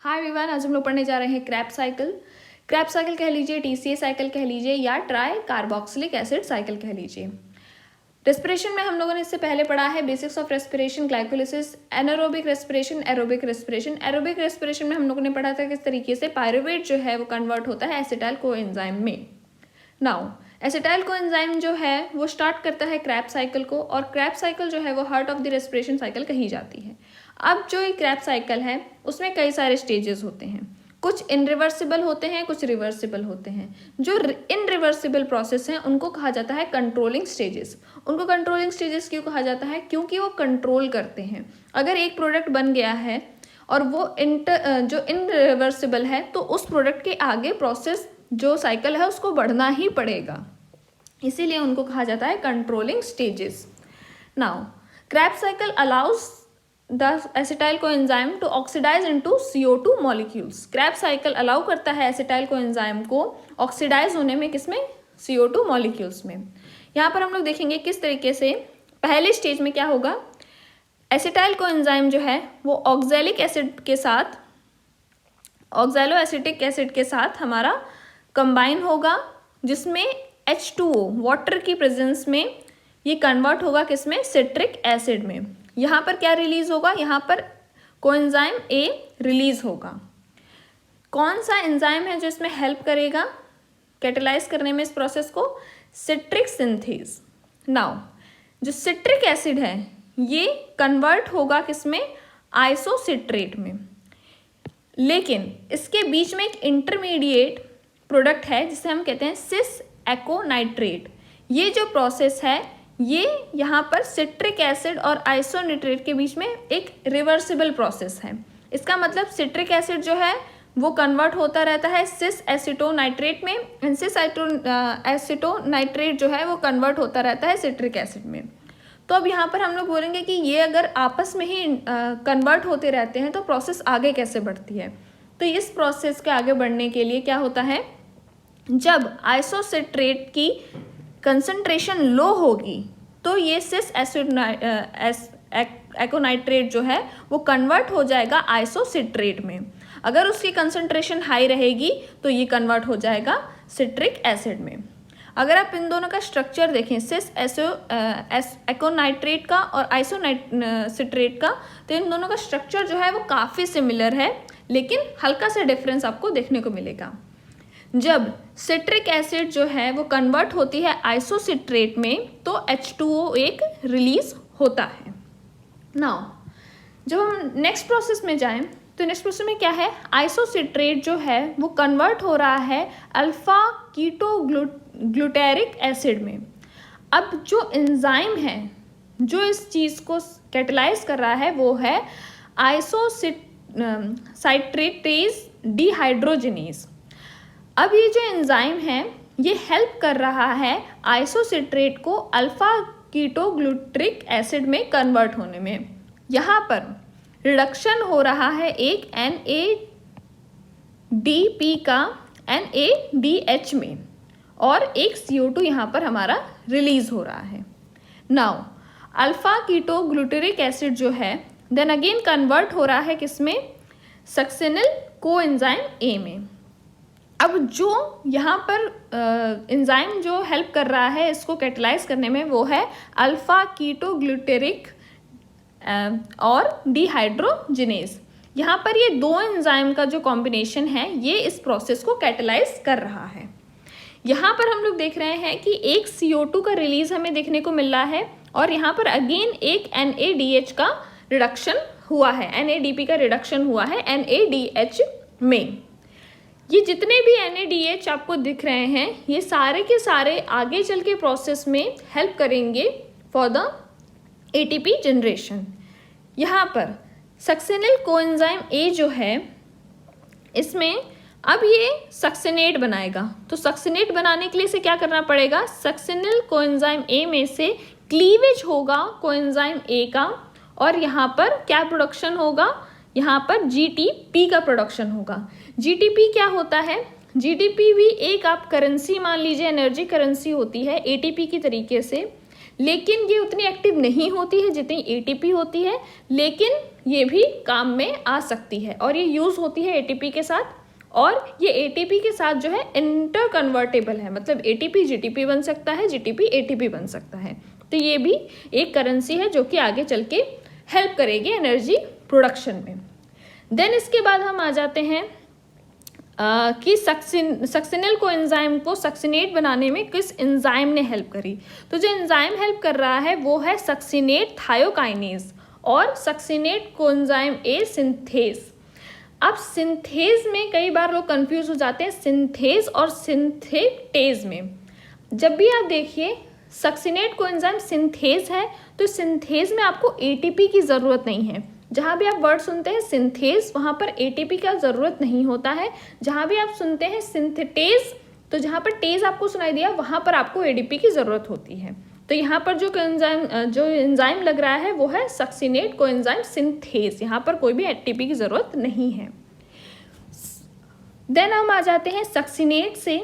Hi everyone, आज हम लोग पढ़ने जा रहे हैं क्रैब साइकिल। क्रैब साइकिल कह लीजिए, टीसीए साइकिल कह लीजिए या ट्राई कार्बोक्सिलिक एसिड साइकिल कह लीजिए। रेस्पिरेशन में हम लोगों ने इससे पहले पढ़ा है basics of respiration, glycolysis, anaerobic respiration, aerobic respiration. Aerobic respiration में हम लोगों ने पढ़ा था किस तरीके से पायरुवेट जो है वो कन्वर्ट होता है एसिटाइल कोएंजाइम में। नाउ एसिटाइल कोएंजाइम जो है वो स्टार्ट करता है क्रैब साइकिल को, और क्रैब साइकिल जो है वो heart of the respiration cycle कही जाती है। अब जो ये क्रैब साइकिल है उसमें कई सारे स्टेजेस होते हैं, कुछ इनरिवर्सिबल होते हैं, कुछ रिवर्सिबल होते हैं। जो इनरिवर्सिबल प्रोसेस हैं उनको कहा जाता है कंट्रोलिंग स्टेजेस। उनको कंट्रोलिंग स्टेजेस क्यों कहा जाता है? क्योंकि वो कंट्रोल करते हैं। अगर एक प्रोडक्ट बन गया है और वो जो इनरिवर्सिबल है तो उस प्रोडक्ट के आगे प्रोसेस जो साइकिल है उसको बढ़ना ही पड़ेगा, इसीलिए उनको कहा जाता है controlling stages. Now Krebs cycle allows the acetyl coenzyme to oxidise into CO2 molecules. Krebs cycle allow करता है एसिटाइल कोएंजाइम को ऑक्सीडाइज होने में, किसमें? CO2 मॉलिक्यूल्स में। यहाँ पर हम लोग देखेंगे किस तरीके से पहले स्टेज में क्या होगा। एसिटाइल कोएंजाइम जो है वो ऑक्सैलिक एसिड के साथ, ऑक्सैलो एसिटिक एसिड के साथ हमारा कंबाइन होगा, जिसमें H2O वाटर की प्रेजेंस में ये कन्वर्ट होगा किसमें? सिट्रिक एसिड में। यहाँ पर क्या रिलीज होगा? यहाँ पर कोएंजाइम A रिलीज होगा। कौन सा एंजाइम है जो इसमें हेल्प करेगा कैटेलाइज करने में इस प्रोसेस को? Citric synthase. नाउ जो सिट्रिक एसिड है ये कन्वर्ट होगा किसमें? आइसोसिट्रेट में। लेकिन इसके बीच में एक इंटरमीडिएट प्रोडक्ट है जिसे हम कहते हैं सिस एकोनाइट्रेट। ये जो प्रोसेस है ये यहाँ पर सिट्रिक एसिड और आइसोनिट्रेट के बीच में एक रिवर्सिबल प्रोसेस है। इसका मतलब सिट्रिक एसिड जो है वो कन्वर्ट होता रहता है सिस एसिटोनाइट्रेट में, एंड सिस एसिटोनाइट्रेट जो है वो कन्वर्ट होता रहता है सिट्रिक एसिड में। तो अब यहाँ पर हम लोग बोलेंगे कि ये अगर आपस में ही कन्वर्ट होते रहते हैं तो प्रोसेस आगे कैसे बढ़ती है। तो इस प्रोसेस के आगे बढ़ने के लिए क्या होता है, जब आइसोसिट्रेट की कंसंट्रेशन लो होगी तो ये सिस एकोनाइट्रेट जो है वो कन्वर्ट हो जाएगा आइसोसिट्रेट में। अगर उसकी कंसंट्रेशन हाई रहेगी तो ये कन्वर्ट हो जाएगा सिट्रिक एसिड में। अगर आप इन दोनों का स्ट्रक्चर देखें, सिस एकोनाइट्रेट का और आइसोसिट्रेट का, तो इन दोनों का स्ट्रक्चर जो है वो काफ़ी सिमिलर है, लेकिन हल्का सा डिफरेंस आपको देखने को मिलेगा। जब सिट्रिक एसिड जो है वो कन्वर्ट होती है आइसोसिट्रेट में तो H2O एक रिलीज होता है। नाउ जब हम नेक्स्ट प्रोसेस में जाएं तो नेक्स्ट प्रोसेस में क्या है, आइसोसिट्रेट जो है वो कन्वर्ट हो रहा है अल्फा कीटोग्लूटेरिक एसिड में। अब जो एंजाइम है जो इस चीज़ को कैटेलाइज कर रहा है वो है आइसोसाइट्रेटेज डिहाइड्रोजिनेज। अब ये जो एंजाइम है ये हेल्प कर रहा है आइसोसिट्रेट को अल्फा कीटोग्लूटेरिक एसिड में कन्वर्ट होने में। यहाँ पर रिडक्शन हो रहा है एक NADP का NADH में, और एक CO2 यहाँ पर हमारा रिलीज हो रहा है। नाउ अल्फा कीटोग्लूटेरिक एसिड जो है देन अगेन कन्वर्ट हो रहा है किसमें? सक्सिनिल कोएंजाइम A में। अब जो यहाँ पर एंजाइम जो हेल्प कर रहा है इसको कैटेलाइज करने में वो है अल्फा कीटोग्लूटेरिक और डिहाइड्रोजिनेज। यहाँ पर ये दो एंजाइम का जो कॉम्बिनेशन है ये इस प्रोसेस को कैटेलाइज कर रहा है। यहाँ पर हम लोग देख रहे हैं कि एक CO2 का रिलीज हमें देखने को मिल रहा है, और यहाँ पर अगेन एक NADH का रिडक्शन हुआ है, NADP का रिडक्शन हुआ है NADH में। ये जितने भी NADH आपको दिख रहे हैं ये सारे के सारे आगे चल के प्रोसेस में हेल्प करेंगे फॉर द ATP जनरेशन। यहाँ पर सक्सिनिल कोएंजाइम A जो है इसमें अब ये सक्सिनेट बनाएगा, तो सक्सिनेट बनाने के लिए इसे क्या करना पड़ेगा? सक्सिनिल कोएंजाइम A में से क्लीवेज होगा कोएंजाइम A का, और यहाँ पर क्या प्रोडक्शन होगा? यहाँ पर GTP का प्रोडक्शन होगा। GTP क्या होता है? GTP भी एक आप करेंसी मान लीजिए, एनर्जी करेंसी होती है ATP की तरीके से, लेकिन ये उतनी एक्टिव नहीं होती है जितनी एटीपी होती है, लेकिन ये भी काम में आ सकती है और ये यूज़ होती है एटीपी के साथ। और ये एटीपी के साथ जो है इंटर कन्वर्टेबल है, मतलब एटीपी जीटीपी बन सकता है, जीटीपी एटीपी बन सकता है। तो ये भी एक करेंसी है जो कि आगे चल के हेल्प करेगी एनर्जी प्रोडक्शन में। देन इसके बाद हम आ जाते हैं कि सक्सिनल कोएंजाइम को सक्सिनेट बनाने में किस एंजाइम ने हेल्प करी। तो जो एंजाइम हेल्प कर रहा है वो है सक्सिनेट थायोकाइनेज और सक्सिनेट कोएंजाइम ए सिंथेज। अब सिंथेज में कई बार लोग कंफ्यूज हो जाते हैं सिंथेज और सिंथेटेज में। जब भी आप देखिए सक्सिनेट कोएंजाइम सिंथेज है तो सिंथेज में आपको एटीपी की ज़रूरत नहीं है। जहाँ भी आप वर्ड सुनते हैं सिंथेज वहाँ पर एटीपी का ज़रूरत नहीं होता है। जहाँ भी आप सुनते हैं सिंथेटेज तो जहाँ पर टेज आपको सुनाई दिया वहाँ पर आपको एटीपी की ज़रूरत होती है। तो यहाँ पर जो एंजाइम लग रहा है वो है सक्सिनेट कोएंजाइम सिंथेज, यहाँ पर कोई भी एटीपी की ज़रूरत नहीं है। देन हम आ जाते हैं सक्सिनेट से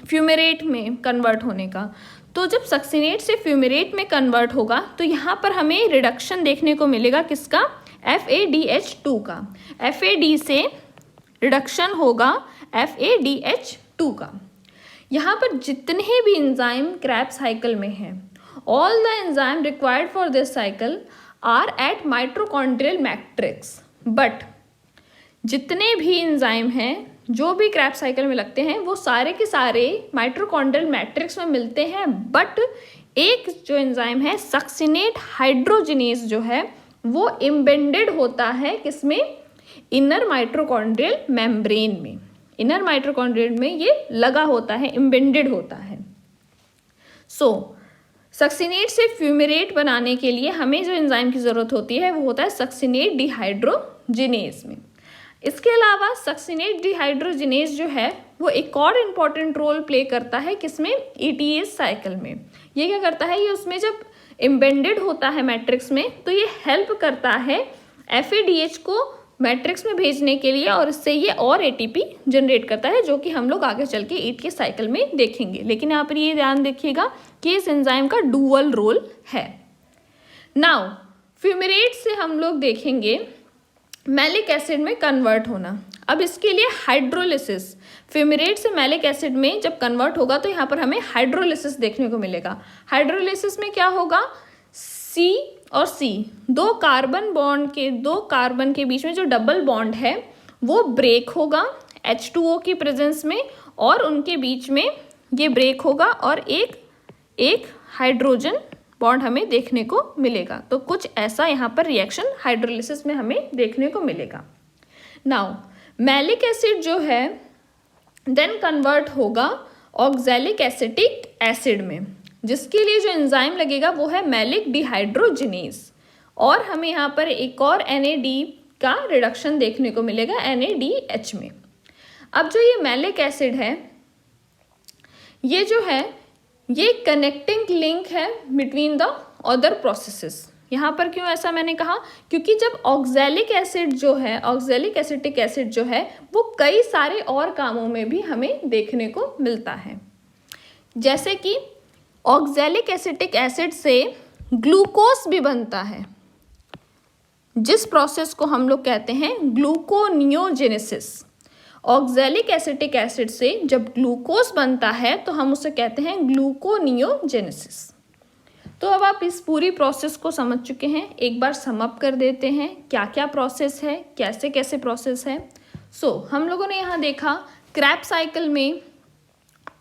फ्यूमेरेट में कन्वर्ट होने का। तो जब सक्सिनेट से फ्यूमेरेट में कन्वर्ट होगा तो यहाँ पर हमें रिडक्शन देखने को मिलेगा किसका, FADH2 का। FAD से रिडक्शन होगा FADH2 का। यहाँ पर जितने भी एंजाइम क्रैब साइकिल में हैं, all the enzyme required for this cycle are at mitochondrial matrix. But जितने भी एंजाइम हैं जो भी क्रैब साइकिल में लगते हैं वो सारे के सारे माइटोकॉन्ड्रियल मैट्रिक्स में मिलते हैं। बट एक जो एंजाइम है सक्सिनेट हाइड्रोजिनेज जो है वो एम्बेडेड होता है किसमें, इनर माइटोकॉन्ड्रियल मेम्ब्रेन में। इनर माइटोकॉन्ड्रियल में ये लगा होता है, एम्बेडेड होता है। सक्सिनेट से फ्यूमेरेट बनाने के लिए हमें जो एंजाइम की ज़रूरत होती है वो होता है सक्सिनेट डिहाइड्रोजिनेज में। इसके अलावा सक्सिनेट डिहाइड्रोजिनेज जो है वो एक और इम्पॉर्टेंट रोल प्ले करता है किसमें, ETase साइकिल में। ये क्या करता है, ये उसमें जब एम्बेडेड होता है मैट्रिक्स में तो ये हेल्प करता है FADH को मैट्रिक्स में भेजने के लिए और इससे ये और ATP जनरेट करता है, जो कि हम लोग आगे चल के ETase साइकिल में देखेंगे। लेकिन यहाँ पर ये ध्यान देखिएगा कि इस एंजाइम का डुअल रोल है। नाउ फ्यूमेरेट से हम लोग देखेंगे मैलिक एसिड में कन्वर्ट होना। अब इसके लिए हाइड्रोलिसिस, फ्यूमेरेट से मैलिक एसिड में जब कन्वर्ट होगा तो यहाँ पर हमें हाइड्रोलिसिस देखने को मिलेगा। हाइड्रोलिसिस में क्या होगा, C और C दो कार्बन के बीच में जो डबल बॉन्ड है वो ब्रेक होगा H2O की प्रेजेंस में, और उनके बीच में ये ब्रेक होगा और एक हाइड्रोजन बॉन्ड हमें देखने को मिलेगा। तो कुछ ऐसा यहाँ पर रिएक्शन हाइड्रोलिसिस में हमें देखने को मिलेगा। नाउ मैलिक एसिड जो है देन कन्वर्ट होगा ऑक्सैलिक एसिटिक एसिड में, जिसके लिए जो एंजाइम लगेगा वो है मैलिक डिहाइड्रोजिनेज, और हमें यहाँ पर एक और NAD का रिडक्शन देखने को मिलेगा NADH में। अब जो ये मैलिक एसिड है ये जो है ये कनेक्टिंग लिंक है बिटवीन द अदर प्रोसेसेस। यहाँ पर क्यों ऐसा मैंने कहा, क्योंकि जब ऑक्सैलिक एसिड जो है, ऑक्सैलिक एसिटिक एसिड जो है वो कई सारे और कामों में भी हमें देखने को मिलता है। जैसे कि ऑक्सैलिक एसिटिक एसिड से ग्लूकोज भी बनता है, जिस प्रोसेस को हम लोग कहते हैं ग्लूकोनियोजेनेसिस। ऑक्सैलिक एसिटिक एसिड से जब ग्लूकोज बनता है तो हम उसे कहते हैं ग्लूकोनियोजेनेसिस। तो अब आप इस पूरी प्रोसेस को समझ चुके हैं, एक बार सम अप कर देते हैं क्या क्या प्रोसेस है, कैसे कैसे प्रोसेस है। हम लोगों ने यहाँ देखा क्रैब साइकिल में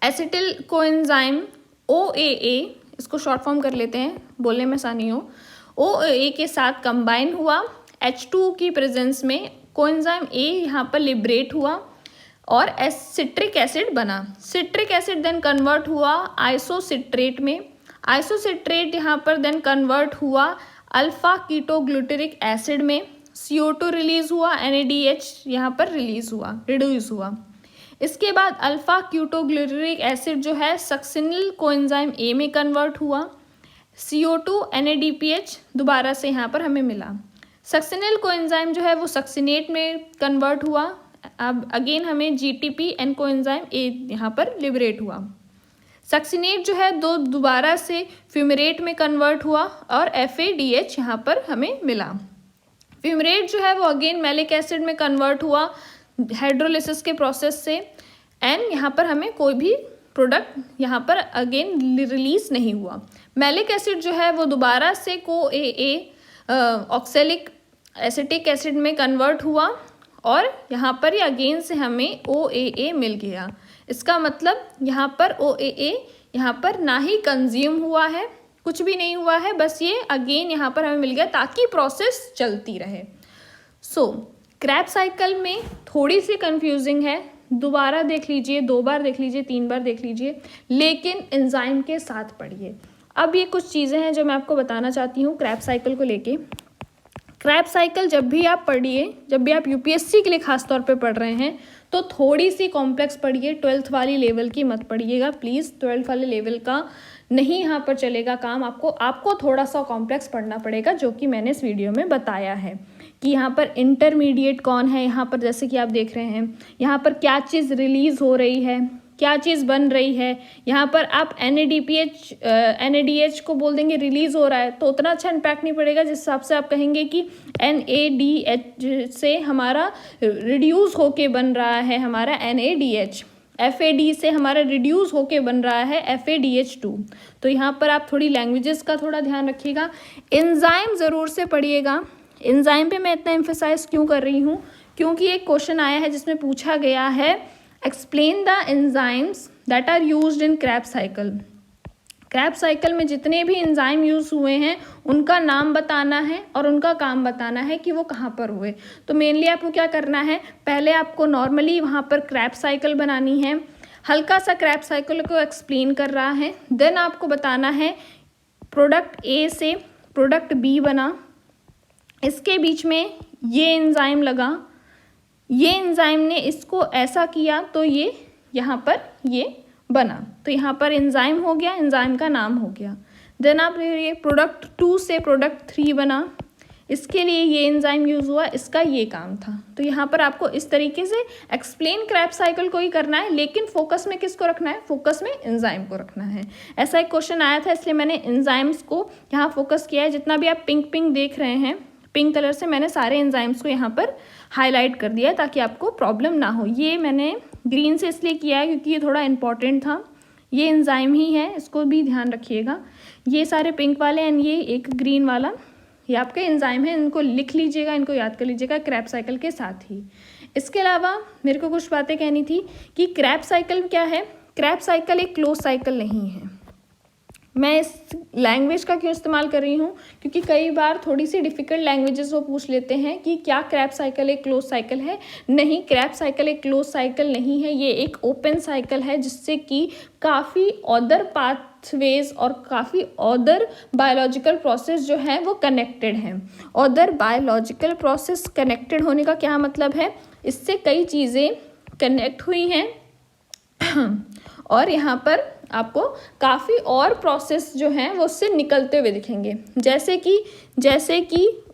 एसिटिल कोएंजाइम OAA, इसको शॉर्ट फॉर्म कर लेते हैं बोलने में आसानी हो, OAA के साथ कंबाइन हुआ H2 की प्रेजेंस में, कोएंजाइम A यहाँ पर लिबरेट हुआ और सिट्रिक एसिड बना। सिट्रिक एसिड देन कन्वर्ट हुआ आइसोसिट्रेट में, आइसोसिट्रेट यहाँ पर देन कन्वर्ट हुआ अल्फा कीटोग्लूटेरिक एसिड में, CO2 रिलीज हुआ, NADH यहाँ पर रिड्यूस हुआ। इसके बाद अल्फा कीटोग्लूटेरिक एसिड जो है सक्सिनल कोएंजाइम A में कन्वर्ट हुआ, CO2 NADPH दोबारा से यहाँ पर हमें मिला। सक्सिनल कोएंजाइम जो है वो सक्सिनेट में कन्वर्ट हुआ, अब अगेन हमें GTP एन कोएंजाइम A यहाँ पर लिबरेट हुआ। सक्सिनेट जो है दोबारा से फ्यूमेरेट में कन्वर्ट हुआ और FADH यहाँ पर हमें मिला। फ्यूमेरेट जो है वो अगेन मैलिक एसिड में कन्वर्ट हुआ हाइड्रोलिसिस के प्रोसेस से, एंड यहाँ पर हमें कोई भी प्रोडक्ट यहाँ पर अगेन रिलीज नहीं हुआ। मैलिक एसिड जो है वो दोबारा से CoAA ऑक्सैलिक एसिटिक एसिड में कन्वर्ट हुआ और यहाँ पर ही अगेन से हमें OAA मिल गया। इसका मतलब यहाँ पर OAA यहाँ पर ना ही कंज्यूम हुआ है, कुछ भी नहीं हुआ है, बस ये अगेन यहाँ पर हमें मिल गया ताकि प्रोसेस चलती रहे। क्रैब साइकिल में थोड़ी सी कंफ्यूजिंग है, दोबारा देख लीजिए, 2 बार देख लीजिए, 3 बार देख लीजिए, लेकिन एंजाइम के साथ पढ़िए। अब ये कुछ चीज़ें हैं जो मैं आपको बताना चाहती हूँ क्रैब साइकिल को लेके। क्रैब साइकिल जब भी आप पढ़िए, जब भी आप UPSC के लिए खास तौर पे पढ़ रहे हैं तो थोड़ी सी कॉम्प्लेक्स पढ़िए, 12th वाली लेवल की मत पढ़िएगा प्लीज़। 12th वाले लेवल का नहीं यहाँ पर चलेगा काम, आपको थोड़ा सा कॉम्प्लेक्स पढ़ना पड़ेगा, जो कि मैंने इस वीडियो में बताया है कि यहाँ पर इंटरमीडिएट कौन है। यहाँ पर जैसे कि आप देख रहे हैं, यहाँ पर क्या चीज़ रिलीज़ हो रही है, क्या चीज़ बन रही है। यहाँ पर आप NADH को बोल देंगे रिलीज़ हो रहा है तो उतना अच्छा इम्पैक्ट नहीं पड़ेगा जिस हिसाब से आप कहेंगे कि NADH से हमारा रिड्यूस होके बन रहा है हमारा NADH, FAD से हमारा रिड्यूस होके बन रहा है FADH2। तो यहाँ पर आप थोड़ी लैंग्वेजेस का थोड़ा ध्यान रखिएगा। एंजाइम ज़रूर से पढ़िएगा। एंजाइम पे मैं इतना एम्फेसाइज क्यों कर रही हूँ, क्योंकि एक क्वेश्चन आया है जिसमें पूछा गया है explain the enzymes that are used in Krebs cycle. Krebs cycle में जितने भी एंजाइम यूज़ हुए हैं उनका नाम बताना है और उनका काम बताना है कि वो कहाँ पर हुए। तो मेनली आपको क्या करना है, पहले आपको नॉर्मली वहाँ पर क्रैब साइकिल बनानी है, हल्का सा क्रैब साइकिल को एक्सप्लेन कर रहा है। देन आपको बताना है प्रोडक्ट A से प्रोडक्ट B बना, इसके बीच में ये एंजाइम लगा, ये एंजाइम ने इसको ऐसा किया तो ये यहाँ पर ये बना, तो यहाँ पर एंजाइम हो गया, एंजाइम का नाम हो गया। देन आप ये प्रोडक्ट 2 से प्रोडक्ट 3 बना, इसके लिए ये एंजाइम यूज़ हुआ, इसका ये काम था। तो यहाँ पर आपको इस तरीके से एक्सप्लेन क्रैब साइकिल को ही करना है, लेकिन फोकस में किसको रखना है, फोकस में एंजाइम को रखना है। ऐसा एक क्वेश्चन आया था इसलिए मैंने एंजाइम्स को यहाँ फोकस किया है। जितना भी आप पिंक पिंक देख रहे हैं, पिंक कलर से मैंने सारे एंजाइम्स को यहाँ पर हाईलाइट कर दिया है ताकि आपको प्रॉब्लम ना हो। ये मैंने ग्रीन से इसलिए किया है क्योंकि ये थोड़ा इंपॉर्टेंट था, ये एंजाइम ही है, इसको भी ध्यान रखिएगा। ये सारे पिंक वाले एंड ये एक ग्रीन वाला, ये आपके एंजाइम है, इनको लिख लीजिएगा, इनको याद कर लीजिएगा क्रैब साइकिल के साथ ही। इसके अलावा मेरे को कुछ बातें कहनी थी कि क्रैब साइकिल क्या है। क्रैब साइकिल एक क्लोज साइकिल नहीं है। मैं इस लैंग्वेज का क्यों इस्तेमाल कर रही हूँ, क्योंकि कई बार थोड़ी सी डिफ़िकल्ट लैंग्वेजेस वो पूछ लेते हैं कि क्या क्रैब साइकिल एक क्लोज साइकिल है। नहीं, क्रैब साइकिल एक क्लोज साइकिल नहीं है, ये एक ओपन साइकिल है जिससे कि काफ़ी अदर पाथवेज और काफ़ी अदर बायोलॉजिकल प्रोसेस जो है वो कनेक्टेड हैं। अदर बायोलॉजिकल प्रोसेस कनेक्टेड होने का क्या मतलब है, इससे कई चीज़ें कनेक्ट हुई हैं और यहाँ पर आपको काफ़ी और प्रोसेस जो हैं वो उससे निकलते हुए दिखेंगे, जैसे कि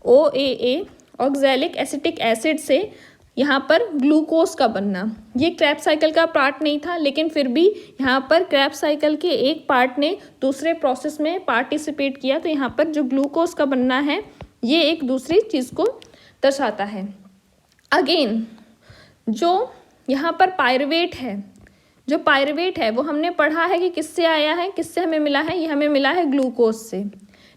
OAA ऑक्सैलिक एसिटिक एसिड से यहाँ पर ग्लूकोज का बनना। ये क्रैब साइकिल का पार्ट नहीं था, लेकिन फिर भी यहाँ पर क्रैब साइकिल के एक पार्ट ने दूसरे प्रोसेस में पार्टिसिपेट किया, तो यहाँ पर जो ग्लूकोज का बनना है ये एक दूसरी चीज़ को दर्शाता है। अगेन जो यहाँ पर पायरुवेट है, जो पायरुवेट है वो हमने पढ़ा है कि किससे आया है, किससे हमें मिला है, ये हमें मिला है ग्लूकोज से।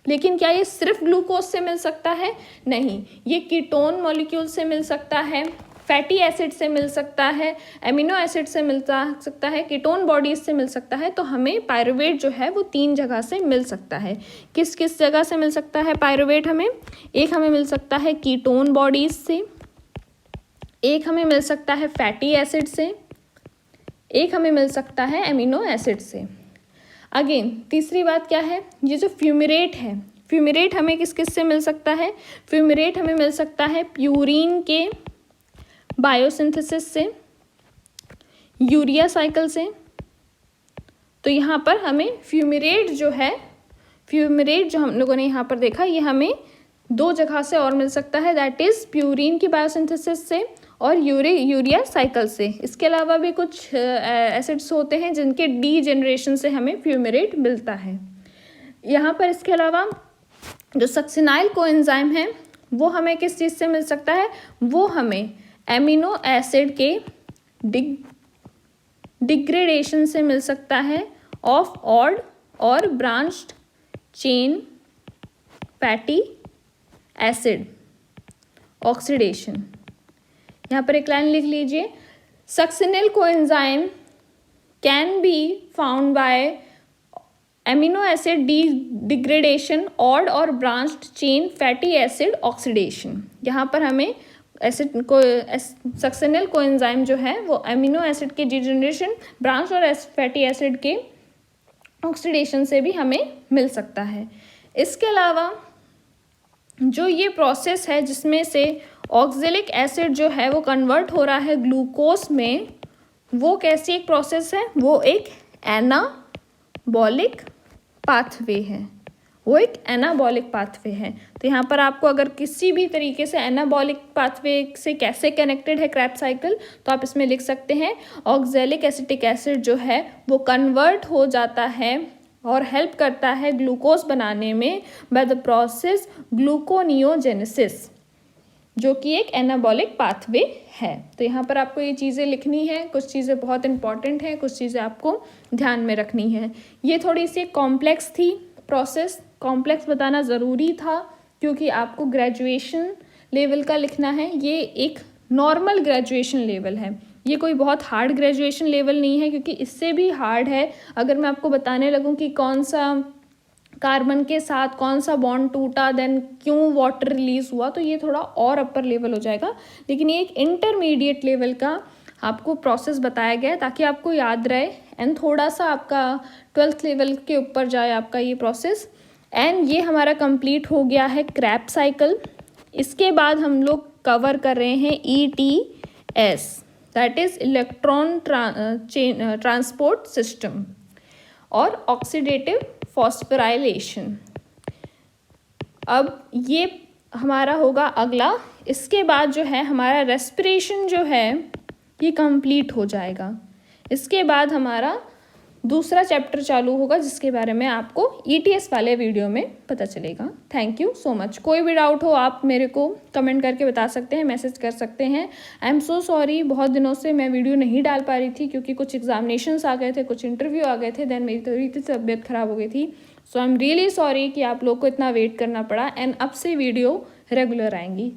लेकिन क्या ये सिर्फ ग्लूकोज से मिल सकता है, नहीं, ये कीटोन मॉलिक्यूल से मिल सकता है, फैटी एसिड से मिल सकता है, एमिनो एसिड से मिल सकता है, कीटोन बॉडीज से मिल सकता है। तो हमें पायरुवेट जो है वो 3 जगह से मिल सकता है। किस किस जगह से मिल सकता है पायरुवेट हमें, एक हमें मिल सकता है कीटोन बॉडीज से, एक हमें मिल सकता है फैटी एसिड से, एक हमें मिल सकता है एमिनो एसिड से। अगेन तीसरी बात क्या है, ये जो फ्यूमेरेट है, फ्यूमेरेट हमें किस किस से मिल सकता है, फ्यूमेरेट हमें मिल सकता है प्यूरिन के बायोसिंथेसिस से, यूरिया साइकिल से। तो यहाँ पर हमें फ्यूमेरेट जो हम लोगों ने यहाँ पर देखा, ये हमें 2 जगह से और मिल सकता है, दैट इज़ प्यूरिन की बायोसिंथेसिस से और यूरिया साइकिल से। इसके अलावा भी कुछ एसिड्स होते हैं जिनके डीजेनरेशन से हमें फ्यूमेरेट मिलता है। यहाँ पर इसके अलावा जो सक्सिनाइल कोएंजाइम है वो हमें किस चीज़ से मिल सकता है, वो हमें एमिनो एसिड के डिग्रेडेशन से मिल सकता है ऑफ ऑड और branched chain fatty acid oxidation. यहाँ पर एक लाइन लिख लीजिए, succinyl coenzyme can be found by amino acid degradation odd और branched chain fatty acid oxidation. यहाँ पर हमें एसिड को सक्सिनिल कोएंजाइम जो है वो एमिनो एसिड के डिजनरेशन, ब्रांच और फैटी एसिड के ऑक्सीडेशन से भी हमें मिल सकता है। इसके अलावा जो ये प्रोसेस है जिसमें से ऑक्जेलिक एसिड जो है वो कन्वर्ट हो रहा है ग्लूकोज में, वो कैसी एक प्रोसेस है, वो एक एनाबॉलिक पाथवे है, वो एक एनाबॉलिक पाथवे है। तो यहाँ पर आपको अगर किसी भी तरीके से एनाबॉलिक पाथवे से कैसे कनेक्टेड है क्रेब्स साइकिल, तो आप इसमें लिख सकते हैं ऑक्जेलिक एसिटिक एसिड जो है वो कन्वर्ट हो जाता है और हेल्प करता है ग्लूकोज बनाने में बाय द प्रोसेस ग्लूकोनियोजेनेसिस, जो कि एक एनाबॉलिक पाथवे है। तो यहाँ पर आपको ये चीज़ें लिखनी है, कुछ चीज़ें बहुत इंपॉर्टेंट हैं, कुछ चीज़ें आपको ध्यान में रखनी है। ये थोड़ी सी कॉम्प्लेक्स थी प्रोसेस, कॉम्प्लेक्स बताना ज़रूरी था क्योंकि आपको ग्रेजुएशन लेवल का लिखना है। ये एक नॉर्मल ग्रेजुएशन लेवल है, ये कोई बहुत हार्ड ग्रेजुएशन लेवल नहीं है, क्योंकि इससे भी हार्ड है अगर मैं आपको बताने लगूं कि कौन सा कार्बन के साथ कौन सा बॉन्ड टूटा, देन क्यों वाटर रिलीज हुआ, तो ये थोड़ा और अपर लेवल हो जाएगा। लेकिन ये एक इंटरमीडिएट लेवल का आपको प्रोसेस बताया गया है ताकि आपको याद रहे एंड थोड़ा सा आपका 12th लेवल के ऊपर जाए आपका ये प्रोसेस। एंड ये हमारा कंप्लीट हो गया है क्रेब्स साइकिल। इसके बाद हम लोग कवर कर रहे हैं ETS, that is electron transport system और ऑक्सीडेटिव फॉस्फोराइलेशन। अब ये हमारा होगा अगला। इसके बाद जो है हमारा रेस्पिरेशन जो है ये कंप्लीट हो जाएगा। इसके बाद हमारा दूसरा चैप्टर चालू होगा जिसके बारे में आपको ETS वाले वीडियो में पता चलेगा। Thank you so much. कोई भी डाउट हो आप मेरे को कमेंट करके बता सकते हैं, मैसेज कर सकते हैं। आई एम सो सॉरी, बहुत दिनों से मैं वीडियो नहीं डाल पा रही थी क्योंकि कुछ एग्जामिनेशंस आ गए थे, कुछ इंटरव्यू आ गए थे, देन मेरी थोड़ी तबीयत ख़राब हो गई थी। सो आई एम रियली सॉरी कि आप लोग को इतना वेट करना पड़ा। एंड अब से वीडियो रेगुलर आएंगी।